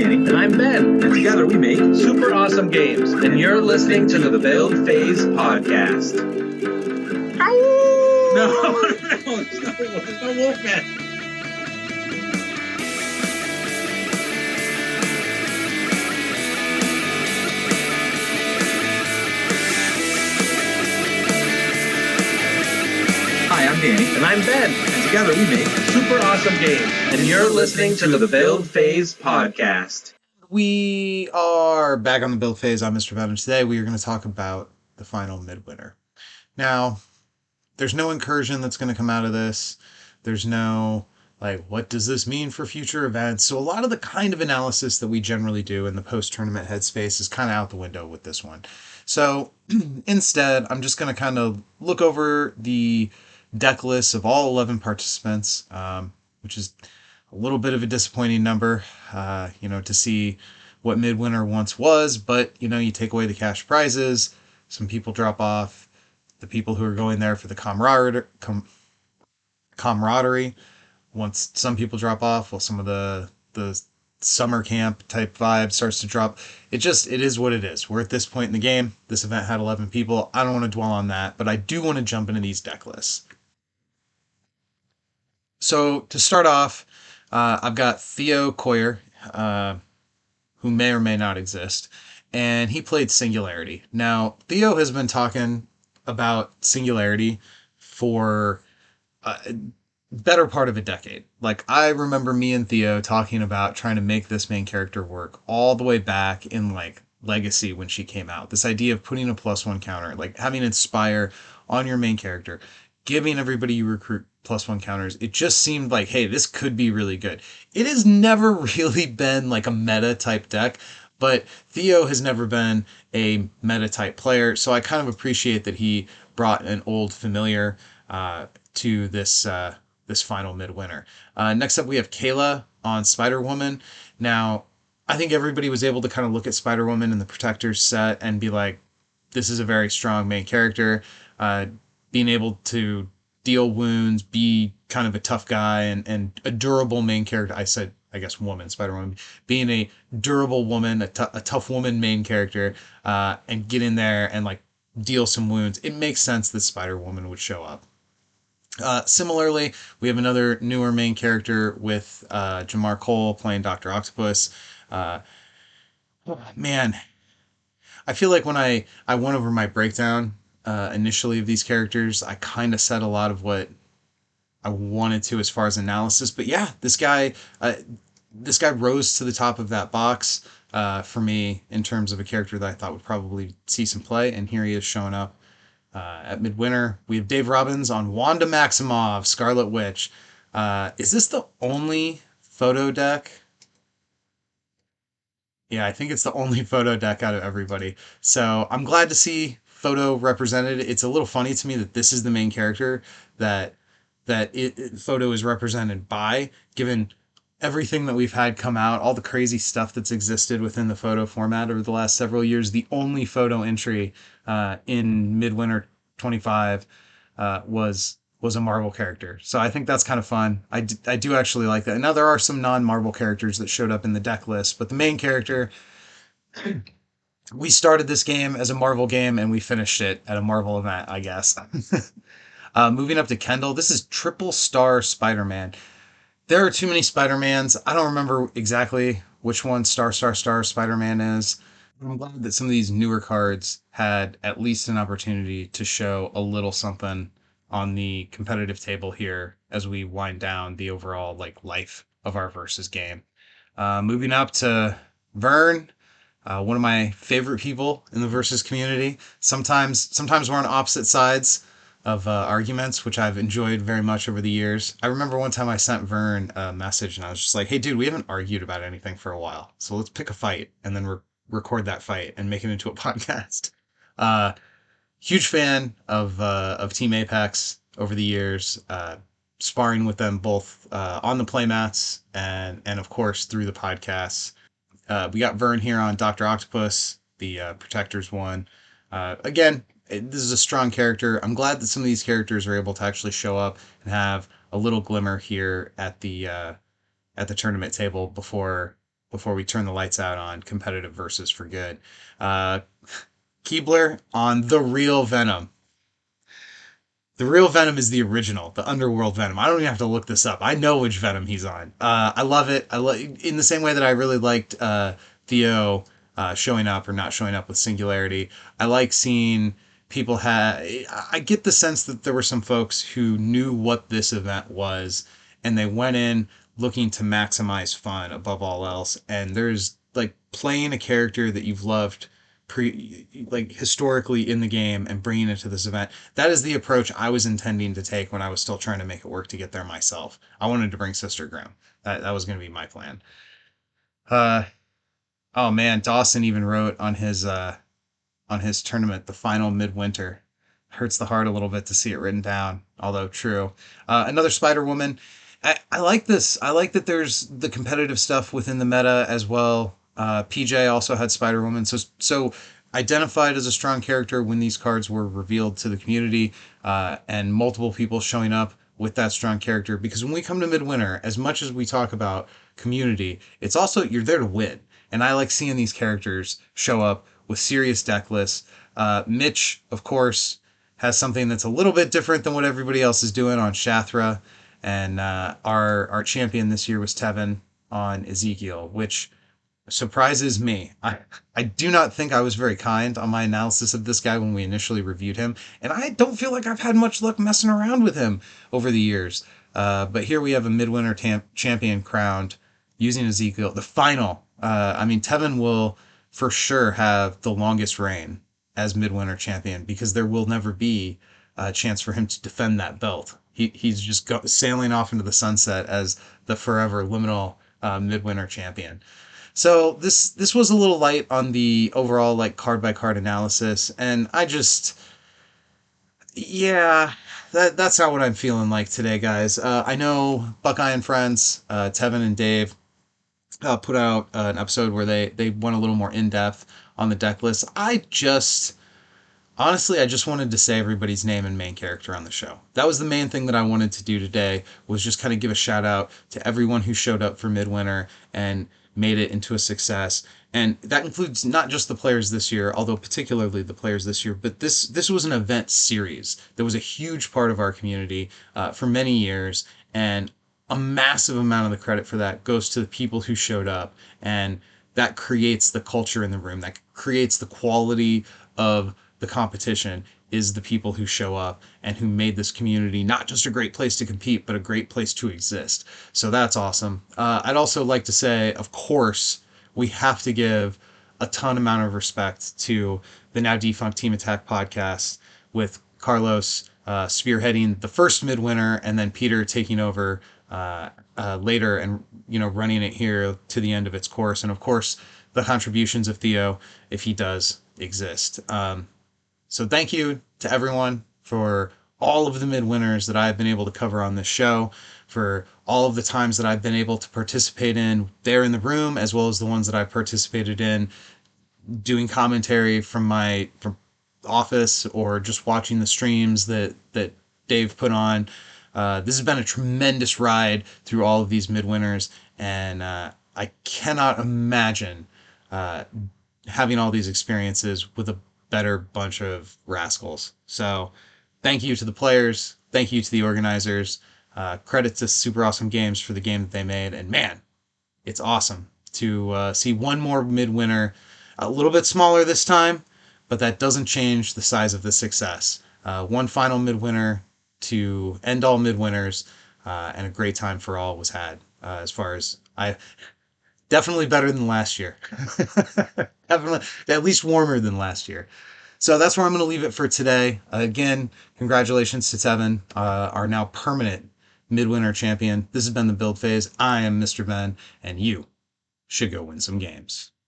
Danny. And I'm Ben. And together we make Super awesome games. And you're listening to the Build Phase Podcast. No, there's no Wolfman. Hi, I'm Danny. And I'm Ben. And together we make Super awesome games. And you're listening to the Build Phase Podcast. We are back on the build phase. I'm Mr. Ben, and today we are going to talk about the final Midwinter. Now, there's no incursion that's going to come out of this. There's no, what does this mean for future events? So a lot of the kind of analysis that we generally do in the post-tournament headspace is kind of out the window with this one. So instead, I'm just going to kind of look over the deck lists of all 11 participants, which is a little bit of a disappointing number, to see what Midwinter once was, but, you take away the cash prizes, some people drop off, the people who are going there for the camaraderie, once some people drop off, well, some of the summer camp type vibe starts to drop. It is what it is. We're at this point in the game. This event had 11 people. I don't want to dwell on that, but I do want to jump into these deck lists. So to start off, I've got Theo Coyer, who may or may not exist, and he played Singularity. Now, Theo has been talking about Singularity for a better part of a decade. I remember me and Theo talking about trying to make this main character work all the way back in, Legacy when she came out. This idea of putting a +1 counter, having Inspire on your main character, giving everybody you recruit +1 counters. It just seemed like, hey, this could be really good. It has never really been a meta type deck, but Theo has never been a meta type player, so I kind of appreciate that he brought an old familiar to this final Midwinter. Next up, we have Kayla on Spider-Woman. Now, I think everybody was able to kind of look at Spider-Woman in the Protectors set and be like, this is a very strong main character. Being able to deal wounds, be kind of a tough guy, and a durable main character. I guess woman, Spider-Woman, being a durable woman, a tough woman main character, and get in there and deal some wounds. It makes sense that Spider-Woman would show up. Similarly, we have another newer main character with Jamar Cole playing Dr. Octopus. Man, I feel like when I went over my breakdown initially of these characters, I kind of said a lot of what I wanted to as far as analysis. But yeah, this guy rose to the top of that box for me in terms of a character that I thought would probably see some play, and here he is showing up at Midwinter. We have Dave Robbins on Wanda Maximoff, Scarlet Witch. Is this the only photo deck? Yeah, I think it's the only photo deck out of everybody. So I'm glad to see photo represented. It's a little funny to me that this is the main character that photo is represented by, given everything that we've had come out, all the crazy stuff that's existed within the photo format over the last several years. The only photo entry in Midwinter 25 was a Marvel character. So I think that's kind of fun. I do actually like that. Now there are some non-Marvel characters that showed up in the deck list, but the main character, we started this game as a Marvel game and we finished it at a Marvel event, I guess. Moving up to Kendall, this is Triple Star Spider-Man. There are too many Spider-Mans. I don't remember exactly which one Star Spider-Man is. I'm glad that some of these newer cards had at least an opportunity to show a little something on the competitive table here as we wind down the overall life of our versus game. Moving up to Vern, one of my favorite people in the versus community. Sometimes we're on opposite sides of arguments, which I've enjoyed very much over the years. I remember one time I sent Vern a message and I was just like, hey dude, we haven't argued about anything for a while, so let's pick a fight and then record that fight and make it into a podcast. Huge fan of Team Apex over the years, sparring with them both on the playmats and of course through the podcasts. We got Vern here on Dr. Octopus, the Protectors one. Again, this is a strong character. I'm glad that some of these characters are able to actually show up and have a little glimmer here at the tournament table before before we turn the lights out on competitive versus for good. Uh, Keebler on the real Venom. The real Venom is the original, the Underworld Venom. I don't even have to look this up. I know which Venom he's on. I love it. In the same way that I really liked Theo showing up or not showing up with Singularity. I like seeing people have. I get the sense that there were some folks who knew what this event was, and they went in looking to maximize fun above all else. And there's like playing a character that you've loved like historically in the game and bringing it to this event. That is the approach I was intending to take when I was still trying to make it work to get there myself. I wanted to bring Sister Grimm. That was going to be my plan. Uh, oh man, Dawson even wrote on his tournament, the final Midwinter. Hurts the heart a little bit to see it written down, although true. Another Spider Woman. I like this. I like that there's the competitive stuff within the meta as well. PJ also had Spider Woman, so identified as a strong character when these cards were revealed to the community, and multiple people showing up with that strong character. Because when we come to Midwinter, as much as we talk about community, it's also you're there to win, and I like seeing these characters show up with serious deck lists. Mitch, of course, has something that's a little bit different than what everybody else is doing on Shathra, and our champion this year was Tevin on Ezekiel, which surprises me. I do not think I was very kind on my analysis of this guy when we initially reviewed him, and I don't feel like I've had much luck messing around with him over the years. But here we have a Midwinter champion crowned using Ezekiel. The final. I mean, Tevin will for sure have the longest reign as Midwinter champion because there will never be a chance for him to defend that belt. He's just sailing off into the sunset as the forever liminal Midwinter champion. So this was a little light on the overall like card by card analysis, and I just yeah, that's not what I'm feeling like today, guys. I know Buckeye and Friends, Tevin and Dave, put out an episode where they went a little more in depth on the deck list. Honestly, I just wanted to say everybody's name and main character on the show. That was the main thing that I wanted to do today, was just kind of give a shout out to everyone who showed up for Midwinter and made it into a success. And that includes not just the players this year, although particularly the players this year, but this was an event series that was a huge part of our community for many years. And a massive amount of the credit for that goes to the people who showed up. And that creates the culture in the room, that creates the quality of the competition, is the people who show up and who made this community not just a great place to compete, but a great place to exist. So that's awesome. I'd also like to say, of course, we have to give a ton amount of respect to the now defunct Team Attack podcast with Carlos spearheading the first Midwinter and then Peter taking over later and running it here to the end of its course. And of course, the contributions of Theo, if he does exist. So thank you to everyone for all of the Midwinters that I've been able to cover on this show, for all of the times that I've been able to participate in there in the room, as well as the ones that I've participated in doing commentary from office or just watching the streams that Dave put on. This has been a tremendous ride through all of these Midwinters, and I cannot imagine having all these experiences with a better bunch of rascals. So thank you to the players. Thank you to the organizers. Credit to Super Awesome Games for the game that they made. And man, it's awesome to see one more Midwinter, a little bit smaller this time, but that doesn't change the size of the success. One final Midwinter to end all Midwinters, and a great time for all was had. As far as definitely better than last year. Definitely, at least warmer than last year. So that's where I'm going to leave it for today. Again, congratulations to Tevin, our now permanent Midwinter champion. This has been the Build Phase. I am Mr. Ben, and you should go win some games.